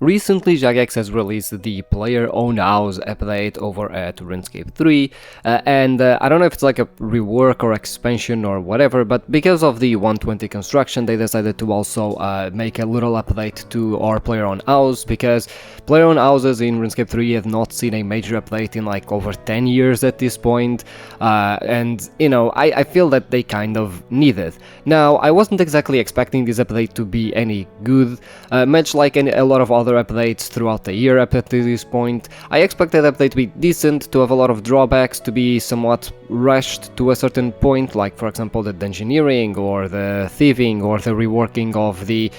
recently Jagex has released the player-owned house update over at RuneScape 3, and I don't know if it's like a rework or expansion or whatever, but because of the 120 construction, they decided to also make a little update to our player-owned house, because player-owned houses in RuneScape 3 have not seen a major update in like over 10 years at this point, and you know, I feel that they kind of need it. Now, I wasn't exactly expecting this update to be any good, much like a lot of other updates throughout the year up to this point. I expected the update to be decent, to have a lot of drawbacks, to be somewhat rushed to a certain point, like for example the dungeoneering or the thieving or the reworking of the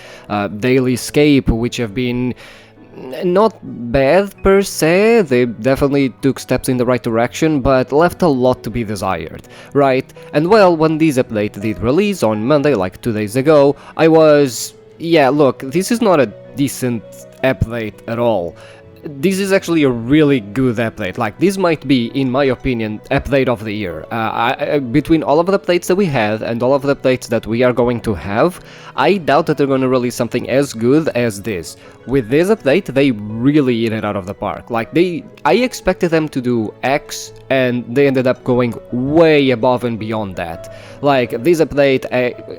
daily escape, which have been not bad per se. They definitely took steps in the right direction, but left a lot to be desired, right? And well, when this update did release on Monday, like 2 days ago, I was, yeah, look, this is not a decent update at all. This is actually a really good update. Like, this might be, in my opinion, update of the year. Between all of the updates that we had and all of the updates that we are going to have, I doubt that they're going to release something as good as this. With this update, they really hit it out of the park. Like, I expected them to do X, and they ended up going way above and beyond that. Like, this update,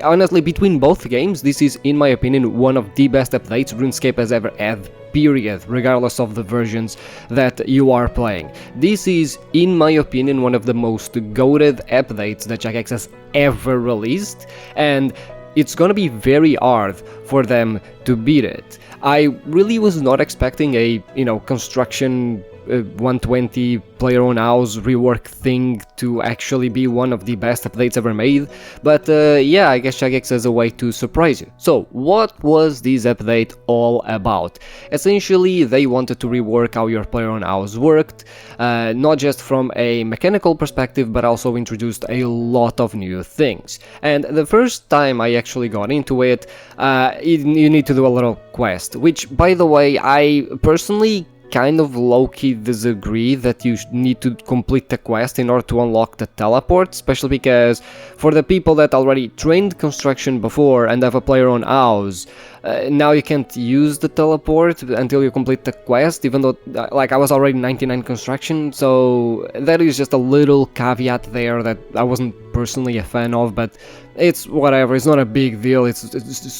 honestly, between both games, this is, in my opinion, one of the best updates RuneScape has ever had. Period, regardless of the versions that you are playing. This is, in my opinion, one of the most goated updates that Jagex has ever released, and it's gonna be very hard for them to beat it. I really was not expecting a, construction 120 player-owned house rework thing to actually be one of the best updates ever made, but yeah, I guess Jagex has a way to surprise you. So, what was this update all about? Essentially, they wanted to rework how your player-owned house worked, not just from a mechanical perspective, but also introduced a lot of new things. And the first time I actually got into it, you need to do a little quest, which, by the way, I personally kind of low-key disagree that you need to complete the quest in order to unlock the teleport, especially because for the people that already trained construction before and have a player-owned house, now you can't use the teleport until you complete the quest, even though, like, I was already 99 construction, so that is just a little caveat there that I wasn't personally a fan of, but it's whatever, it's not a big deal, it's a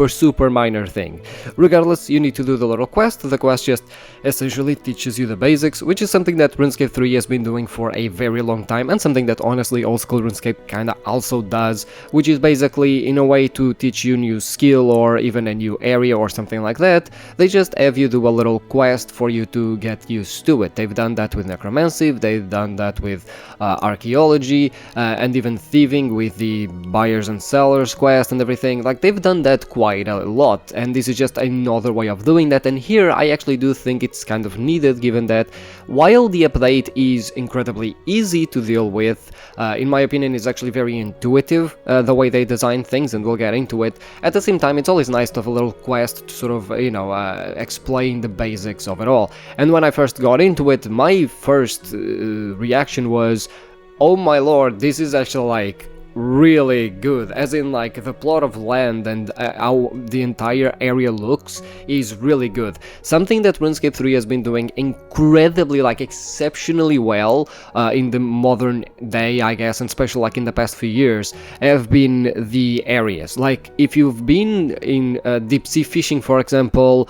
super minor thing. Regardless, you need to do the little quest. The quest just essentially teaches you the basics, which is something that RuneScape 3 has been doing for a very long time, and something that honestly old school RuneScape kinda also does, which is basically in a way to teach you new skill or even a new area or something like that. They just have you do a little quest for you to get used to it. They've done that with necromancy, they've done that with archaeology, and even thieving with the buyers and sellers quest and everything. Like, they've done that quite a lot, and this is just another way of doing that. And here I actually do think it's kind of needed, given that while the update is incredibly easy to deal with, in my opinion it's actually very intuitive, the way they design things, and we'll get into it. At the same time, it's always nice to have a little quest to sort of, explain the basics of it all. And when I first got into it, my first reaction was, oh my lord, this is actually like really good, as in like the plot of land and how the entire area looks is really good. Something that RuneScape 3 has been doing incredibly, like exceptionally well in the modern day, I guess, and especially like in the past few years, have been the areas. Like, if you've been in deep sea fishing, for example,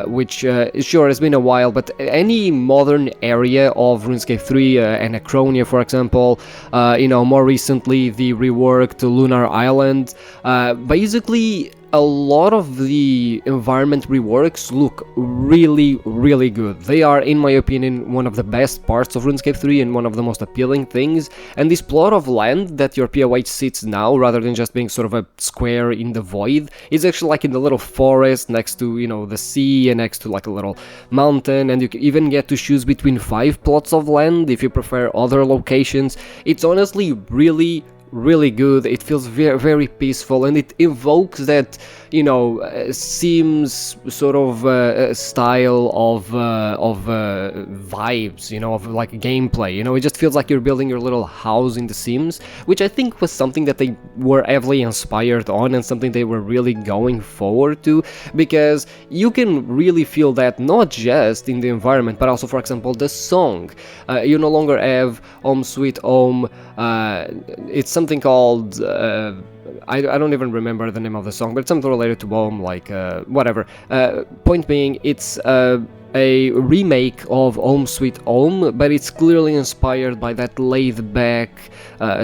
which sure has been a while, but any modern area of RuneScape 3, Anachronia, for example, more recently the reworked Lunar Island, basically a lot of the environment reworks look really good. They are, in my opinion, one of the best parts of RuneScape 3 and one of the most appealing things. And this plot of land that your POH sits now, rather than just being sort of a square in the void, is actually like in the little forest next to, the sea, and next to like a little mountain, and you can even get to choose between 5 plots of land if you prefer other locations. It's honestly really really good. It feels very, very peaceful, and it evokes that, you know, Sims sort of style of vibes, you know, of like gameplay. You know, it just feels like you're building your little house in The Sims, which I think was something that they were heavily inspired on and something they were really going forward to, because you can really feel that not just in the environment, but also, for example, the song. You no longer have Home Sweet Home. It's something called I don't even remember the name of the song, but it's something related to home, like whatever. Point being, it's a remake of Home Sweet Home, but it's clearly inspired by that laid-back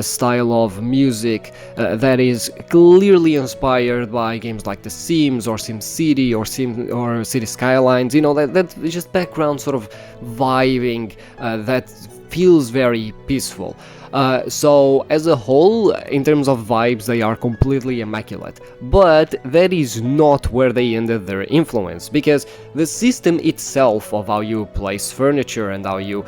style of music that is clearly inspired by games like The Sims or SimCity or City Skylines. You know, that just background sort of vibing that feels very peaceful. So as a whole, in terms of vibes, they are completely immaculate. But that is not where they ended their influence, because the system itself of how you place furniture and how you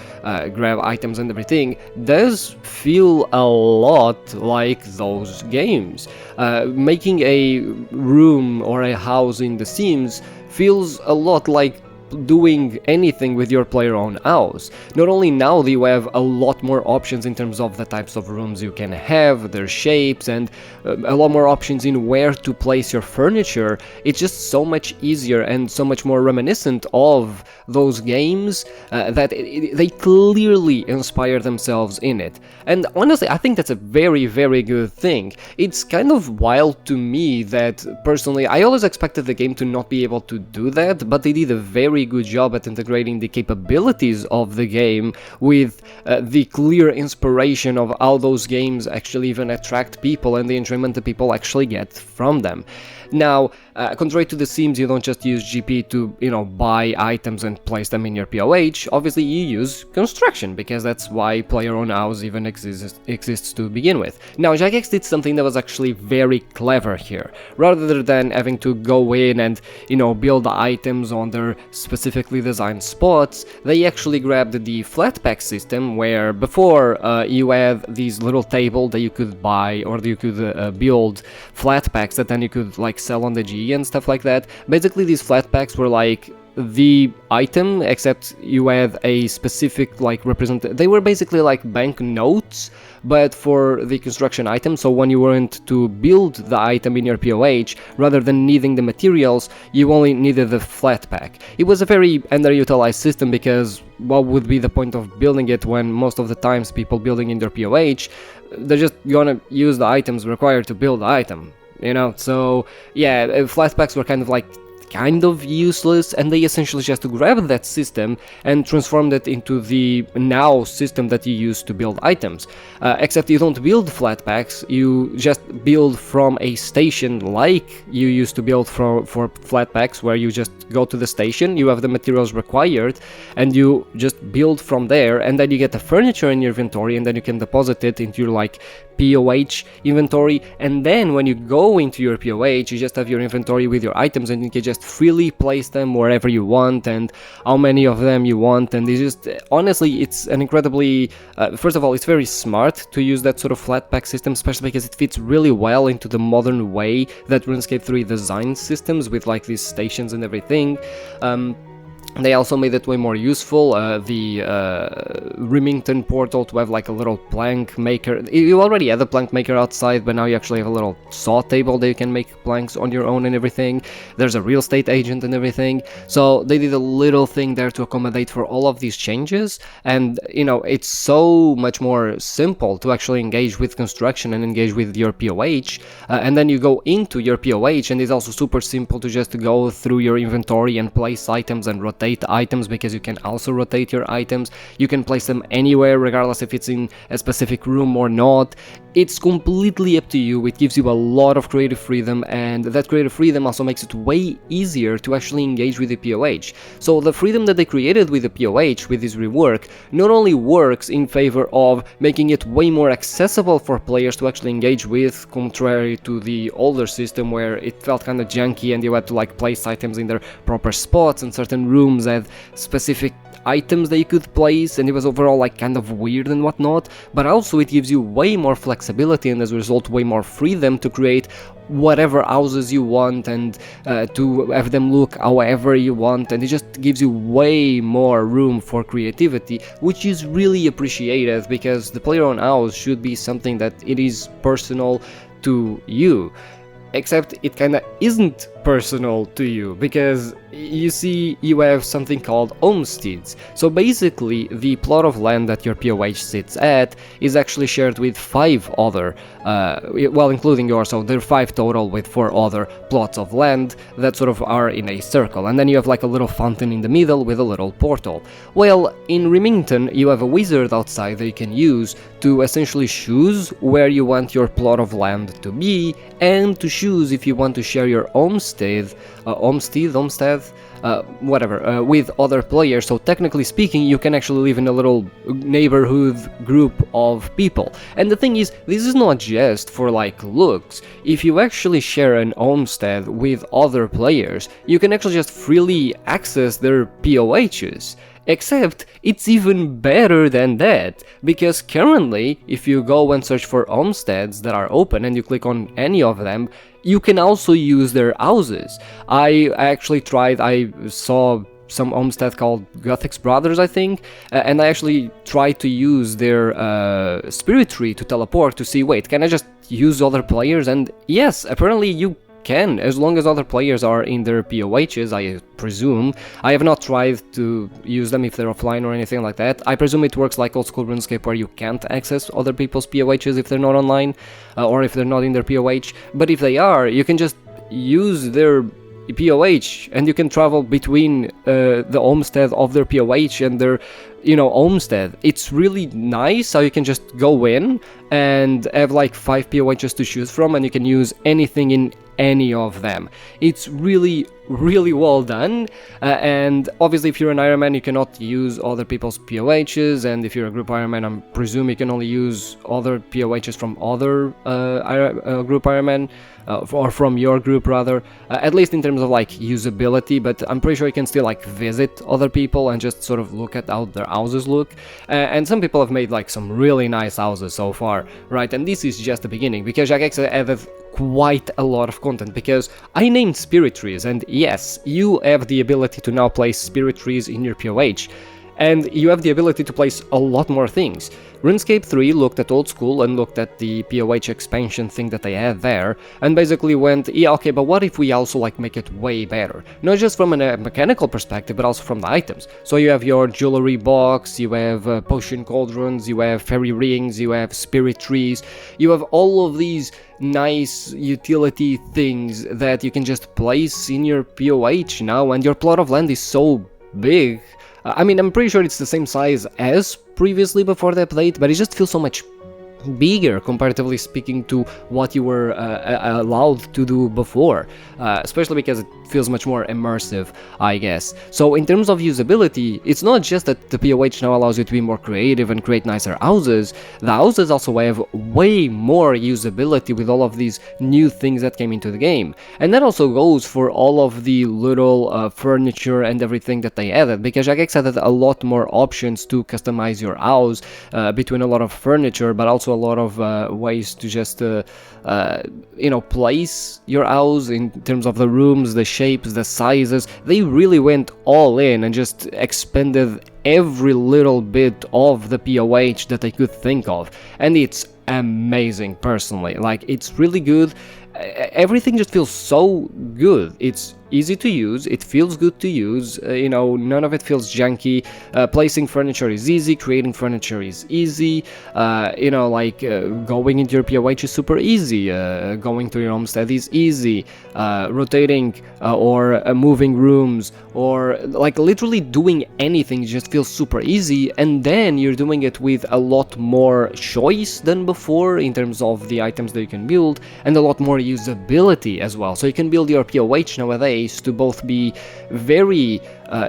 grab items and everything does feel a lot like those games. Making a room or a house in The Sims feels a lot like doing anything with your player-owned house. Not only now do you have a lot more options in terms of the types of rooms you can have, their shapes, and a lot more options in where to place your furniture. It's just so much easier and so much more reminiscent of those games that they clearly inspire themselves in it. And honestly, I think that's a very, very good thing. It's kind of wild to me that, personally, I always expected the game to not be able to do that, but they did a very good job at integrating the capabilities of the game with the clear inspiration of how those games actually even attract people and the enjoyment that people actually get from them. Now, contrary to The Sims, you don't just use GP to, you know, buy items and place them in your POH. Obviously, you use construction, because that's why player-owned house even exists to begin with. Now, Jagex did something that was actually very clever here. Rather than having to go in and, you know, build items on their specifically designed spots, they actually grabbed the flat pack system, where before you had these little table that you could buy, or you could build flat packs that then you could like sell on the G and stuff like that. Basically, these flat packs were like the item, except you had a specific like they were basically like bank notes, but for the construction item. So when you went to build the item in your POH, rather than needing the materials, you only needed the flat pack. It was a very underutilized system, because what would be the point of building it when most of the times people building in their POH, they're just gonna use the items required to build the item, you know? So yeah, flat packs were kind of useless, and they essentially just grabbed that system and transformed it into the now system that you use to build items. Except you don't build flat packs, you just build from a station like you used to build for flat packs, where you just go to the station, you have the materials required, and you just build from there, and then you get the furniture in your inventory, and then you can deposit it into your like POH inventory, and then when you go into your POH, you just have your inventory with your items, and you can just freely place them wherever you want and how many of them you want. And it's just, honestly, it's an incredibly, first of all, it's very smart to use that sort of flat pack system, especially because it fits really well into the modern way that RuneScape 3 designs systems, with like these stations and everything. They also made it way more useful, the Remington portal, to have like a little plank maker. You already had a plank maker outside, but now you actually have a little saw table that you can make planks on your own and everything. There's a real estate agent and everything. So they did a little thing there to accommodate for all of these changes, and you know, it's so much more simple to actually engage with construction and engage with your POH, and then you go into your POH, and it's also super simple to just go through your inventory and place items and rotate items, because you can also rotate your items. You can place them anywhere, regardless if it's in a specific room or not. It's completely up to you. It gives you a lot of creative freedom, and that creative freedom also makes it way easier to actually engage with the POH. So the freedom that they created with the POH, with this rework, not only works in favor of making it way more accessible for players to actually engage with, contrary to the older system where it felt kind of janky and you had to like place items in their proper spots, and certain rooms had specific items that you could place, and it was overall like kind of weird and whatnot, but also it gives you way more flexibility flexibility and as a result way more freedom to create whatever houses you want and to have them look however you want, and it just gives you way more room for creativity, which is really appreciated because the player owned house should be something that it is personal to you. Except it kinda isn't personal to you, because you see you have something called homesteads. So basically the plot of land that your POH sits at is actually shared with 5 other, well, including yours, so there are 5 total with 4 other plots of land that sort of are in a circle, and then you have like a little fountain in the middle with a little portal. Well, in Remington you have a wizard outside that you can use to essentially choose where you want your plot of land to be, and to choose if you want to share your homestead, whatever, with other players. So technically speaking, you can actually live in a little neighborhood group of people. And the thing is, this is not just for like looks. If you actually share an homestead with other players, you can actually just freely access their POHs. Except it's even better than that, because currently if you go and search for homesteads that are open and you click on any of them, you can also use their houses. I actually tried, I saw some homestead called Gothic's Brothers, I think, and I actually tried to use their spirit tree to teleport to see, wait, can I just use other players? And yes, apparently you can, as long as other players are in their POHs, I presume. I have not tried to use them if they're offline or anything like that. I presume it works like old school RuneScape where you can't access other people's POHs if they're not online, or if they're not in their POH, but if they are, you can just use their POH and you can travel between the homestead of their POH and their, you know, homestead. It's really nice how you can just go in and have like 5 POHs to choose from, and you can use anything in any of them. It's really well done, and obviously if you're an Iron Man you cannot use other people's POHs, and if you're a group Iron Man I presume you can only use other POHs from other group Iron Man, or from your group rather, at least in terms of like usability, but I'm pretty sure you can still like visit other people and just sort of look at how their houses look, and some people have made like some really nice houses so far, right? And this is just the beginning, because Jagex added quite a lot of content, because I named spirit trees, and yes, you have the ability to now place spirit trees in your POH, and you have the ability to place a lot more things. RuneScape 3 looked at old school and looked at the POH expansion thing that they had there, and basically went, yeah, okay, but what if we also like make it way better? Not just from a mechanical perspective, but also from the items. So you have your jewelry box, you have potion cauldrons, you have fairy rings, you have spirit trees, you have all of these nice utility things that you can just place in your POH now, and your plot of land is so big. I mean, I'm pretty sure it's the same size as previously before the update, but it just feels so much bigger comparatively speaking to what you were allowed to do before, especially because it feels much more immersive, I guess. So in terms of usability, it's not just that the POH now allows you to be more creative and create nicer houses. The houses also have way more usability with all of these new things that came into the game, and that also goes for all of the little furniture and everything that they added, because Jagex added a lot more options to customize your house between a lot of furniture, but also a lot of ways to just you know, place your house in terms of the rooms, the shapes, the sizes. They really went all in and just expanded every little bit of the POH that they could think of, and it's amazing personally. Like, it's really good. Everything just feels so good. It's easy to use, it feels good to use, you know, none of it feels janky. Placing furniture is easy, creating furniture is easy, you know, like going into your POH is super easy, going to your homestead is easy, rotating or moving rooms, or like literally doing anything just feels super easy, and then you're doing it with a lot more choice than before in terms of the items that you can build, and a lot more usability as well. So you can build your POH nowadays to both be very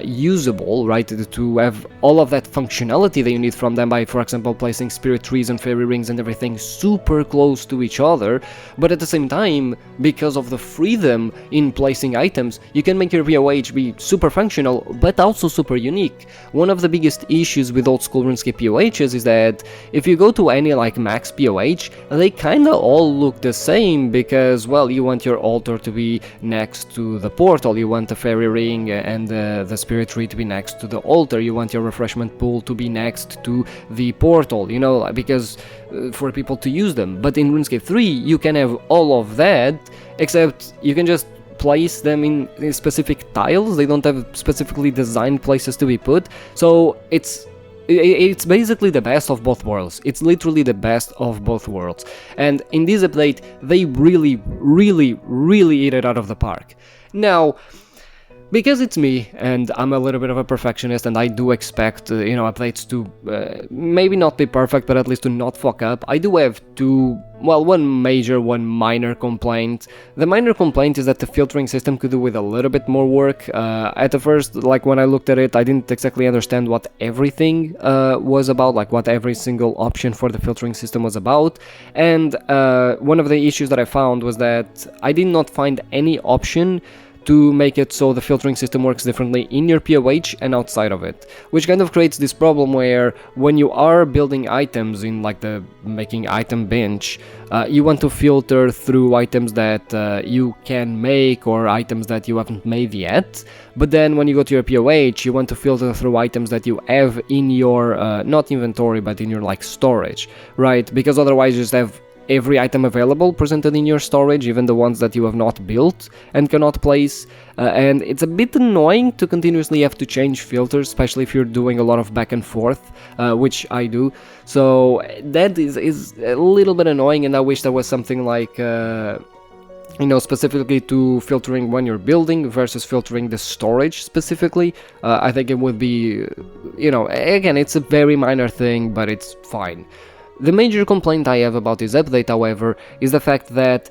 usable, right, to have all of that functionality that you need from them by, for example, placing spirit trees and fairy rings and everything super close to each other, but at the same time, because of the freedom in placing items, you can make your POH be super functional, but also super unique. One of the biggest issues with old school RuneScape POHs is that if you go to any like max POH, they kinda all look the same because, well, you want your altar to be next to the portal, you want the fairy ring and the spirit tree to be next to the altar, you want your refreshment pool to be next to the portal, you know, because for people to use them. But in RuneScape 3, you can have all of that, except you can just place them in specific tiles. They don't have specifically designed places to be put, so it's basically the best of both worlds. It's literally the best of both worlds, and in this update they really eat it out of the park. Now, because it's me, and I'm a little bit of a perfectionist, and I do expect, you know, updates to maybe not be perfect, but at least to not fuck up, I do have one major, one minor complaint. The minor complaint is that the filtering system could do with a little bit more work. At the first, like when I looked at it, I didn't exactly understand what everything was about, like what every single option for the filtering system was about, and one of the issues that I found was that I did not find any option to make it so the filtering system works differently in your POH and outside of it, which kind of creates this problem where when you are building items in like the making item bench, you want to filter through items that you can make or items that you haven't made yet, but then when you go to your POH, you want to filter through items that you have in your not inventory but in your like storage, right? Because otherwise you just have every item available presented in your storage, even the ones that you have not built and cannot place, and it's a bit annoying to continuously have to change filters, especially if you're doing a lot of back and forth, which I do, so that is a little bit annoying, and I wish there was something like you know, specifically to filtering when you're building versus filtering the storage specifically. I think it would be, you know, again, it's a very minor thing, but it's fine. The major complaint I have about this update, however, is the fact that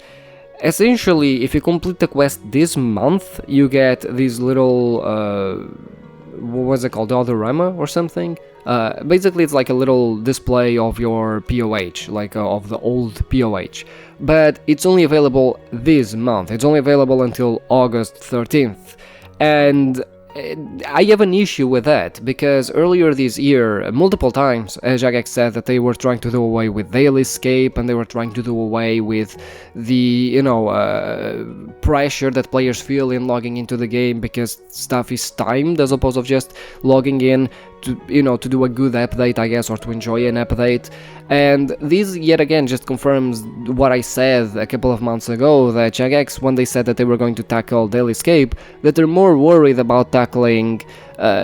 essentially if you complete the quest this month, you get these little, what was it called, the Odorama or something? Basically it's like a little display of your POH, like of the old POH, but it's only available this month, it's only available until August 13th, and I have an issue with that, because earlier this year, multiple times, Jagex said that they were trying to do away with daily escape, and they were trying to do away with the, you know, pressure that players feel in logging into the game because stuff is timed, as opposed to just logging in to, you know, to do a good update, I guess, or to enjoy an update. And this yet again just confirms what I said a couple of months ago, that Jagex, when they said that they were going to tackle daily escape, that they're more worried about tackling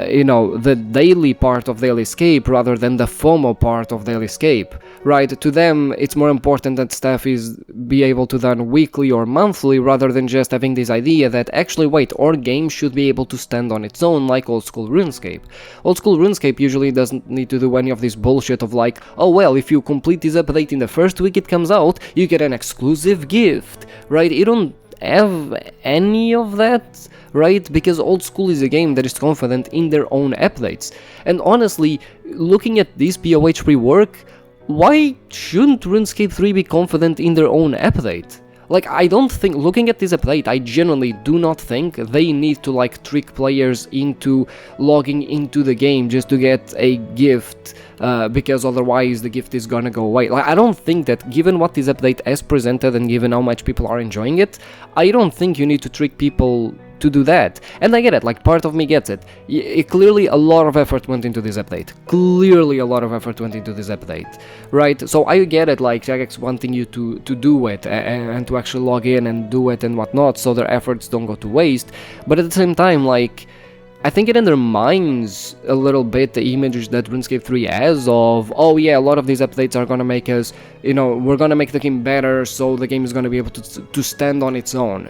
you know, the daily part of daily escape rather than the FOMO part of daily escape, right? To them, it's more important that stuff is be able to done weekly or monthly rather than just having this idea that actually, wait, our game should be able to stand on its own like old school RuneScape. Old school RuneScape usually doesn't need to do any of this bullshit of like, oh well, if you complete this update in the first week it comes out, you get an exclusive gift, right? You don't have any of that, right? Because old school is a game that is confident in their own updates. And honestly, looking at this POH rework, why shouldn't RuneScape 3 be confident in their own update? Like, I don't think, looking at this update, I genuinely do not think they need to like trick players into logging into the game just to get a gift, because otherwise the gift is gonna go away. Like, I don't think that, given what this update has presented and given how much people are enjoying it, I don't think you need to trick people to do that. And I get it, like, part of me gets it. Clearly a lot of effort went into this update. Right? So I get it, like, Jagex wanting you to do it and to actually log in and do it and whatnot, so their efforts don't go to waste. But at the same time, like, I think it undermines a little bit the image that RuneScape 3 has of, oh yeah, a lot of these updates are gonna make us, you know, we're gonna make the game better, so the game is gonna be able to stand on its own.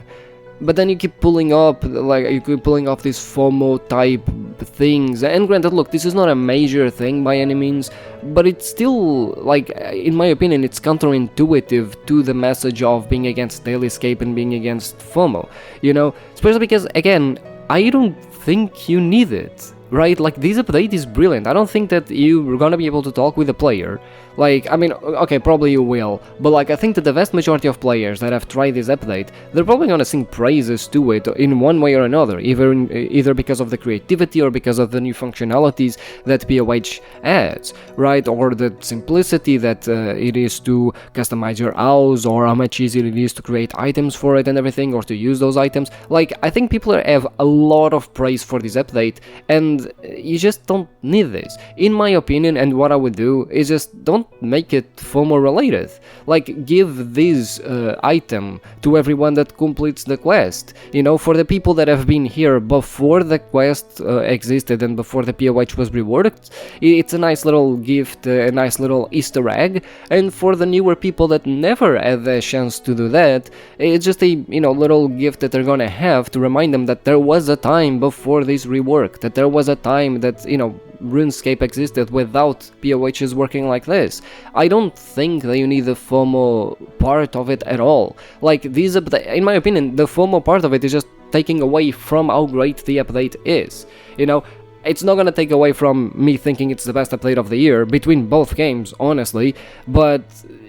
But then you keep pulling up, like, you keep pulling off these FOMO type things, and granted, look, this is not a major thing by any means, but it's still, like, in my opinion, it's counterintuitive to the message of being against daily escape and being against FOMO, you know, especially because, again, I don't think you need it, right? Like, this update is brilliant. I don't think that you're gonna be able to talk with the player. Like, I mean, okay, probably you will, but like, I think that the vast majority of players that have tried this update, they're probably gonna sing praises to it in one way or another, either because of the creativity or because of the new functionalities that POH adds, right? Or the simplicity that it is to customize your house, or how much easier it is to create items for it and everything, or to use those items. Like, I think people have a lot of praise for this update, and you just don't need this, in my opinion. And what I would do is just don't make it FOMO related. Like, give this item to everyone that completes the quest, you know, for the people that have been here before the quest existed and before the POH was reworked. It's a nice little gift, a nice little Easter egg. And for the newer people that never had the chance to do that, it's just a, you know, little gift that they're gonna have to remind them that there was a time before this rework, that there was a time that, you know, RuneScape existed without POHs working like this. I don't think that you need the FOMO part of it at all. Like, these in my opinion, the FOMO part of it is just taking away from how great the update is. You know, it's not gonna take away from me thinking it's the best update of the year between both games, honestly, but,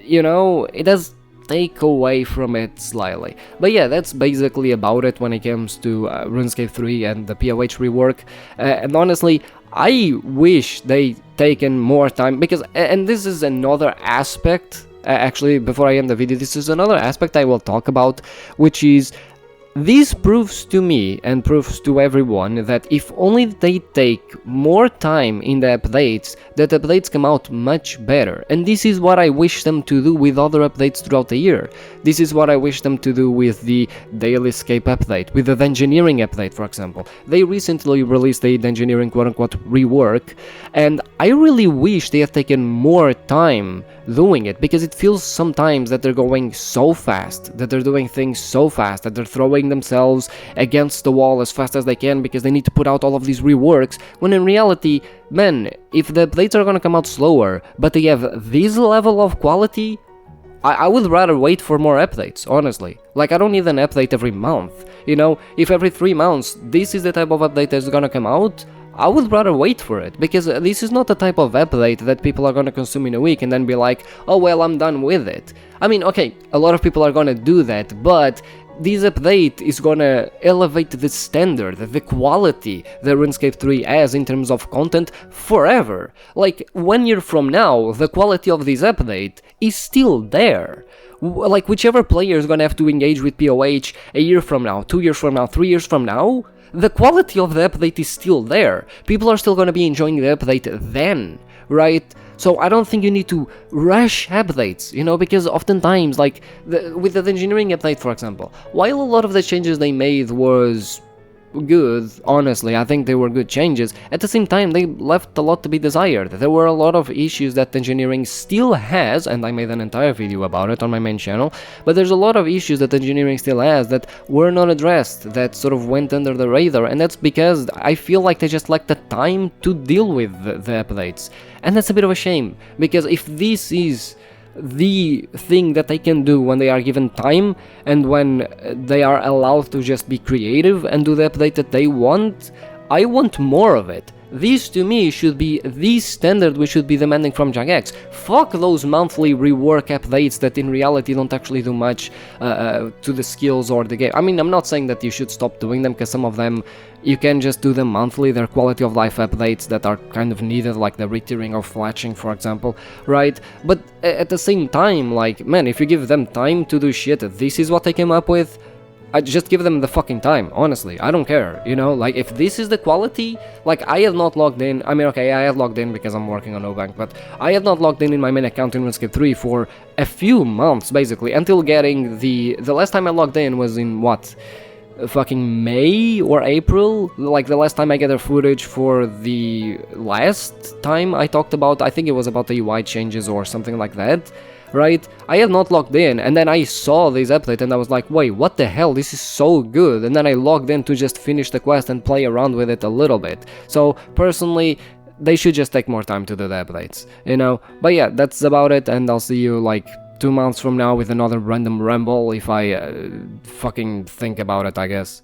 you know, it does take away from it slightly. But yeah, that's basically about it when it comes to RuneScape 3 and the POH rework. And honestly, I wish they taken more time, because, and this is another aspect, actually, before I end the video, this is another aspect I will talk about, which is, this proves to me and proves to everyone that if only they take more time in the updates, that updates come out much better. And this is what I wish them to do with other updates throughout the year. This is what I wish them to do with the Daily Escape update, with the engineering update, for example. They recently released the engineering quote-unquote rework, and I really wish they had taken more time doing it, because it feels sometimes that they're going so fast, that they're doing things so fast, that they're throwing themselves against the wall as fast as they can because they need to put out all of these reworks, when in reality, man, if the updates are gonna come out slower, but they have this level of quality, I would rather wait for more updates, honestly. Like, I don't need an update every month, you know? If every 3 months this is the type of update that's gonna come out, I would rather wait for it, because this is not the type of update that people are gonna consume in a week and then be like, oh well, I'm done with it. I mean, okay, a lot of people are gonna do that, but this update is gonna elevate the standard, the quality that RuneScape 3 has in terms of content forever. Like, 1 year from now, the quality of this update is still there. Like, whichever player is gonna have to engage with POH a year from now, 2 years from now, 3 years from now, the quality of the update is still there. People are still gonna be enjoying the update then, right? So I don't think you need to rush updates, you know, because oftentimes, like, with the engineering update, for example, while a lot of the changes they made was good, honestly, I think they were good changes, at the same time, they left a lot to be desired. There were a lot of issues that engineering still has, and I made an entire video about it on my main channel, but there's a lot of issues that engineering still has that were not addressed, that sort of went under the radar, and that's because I feel like they just lacked the time to deal with the updates. And that's a bit of a shame, because if this is the thing that they can do when they are given time and when they are allowed to just be creative and do the update that they want, I want more of it. This to me should be the standard we should be demanding from Jagex. Fuck those monthly rework updates that in reality don't actually do much to the skills or the game. I mean, I'm not saying that you should stop doing them, because some of them you can just do them monthly. They're quality of life updates that are kind of needed, like the retiering or fletching, for example, right? But at the same time, like, man, if you give them time to do shit, this is what they came up with, I just give them the fucking time, honestly. I don't care, you know, like, if this is the quality, like, I have not logged in, I mean, okay, I have logged in because I'm working on Obank, but I have not logged in my main account in RuneScape 3 for a few months, basically, until getting the last time I logged in was in, what, fucking May or April, like, the last time I gathered footage for the last time I talked about, I think it was about the UI changes or something like that, right? I have not logged in, and then I saw this update and I was like, wait, what the hell, this is so good, and then I logged in to just finish the quest and play around with it a little bit. So personally, they should just take more time to do the updates, you know? But yeah, that's about it, and I'll see you like 2 months from now with another random ramble if I fucking think about it, I guess.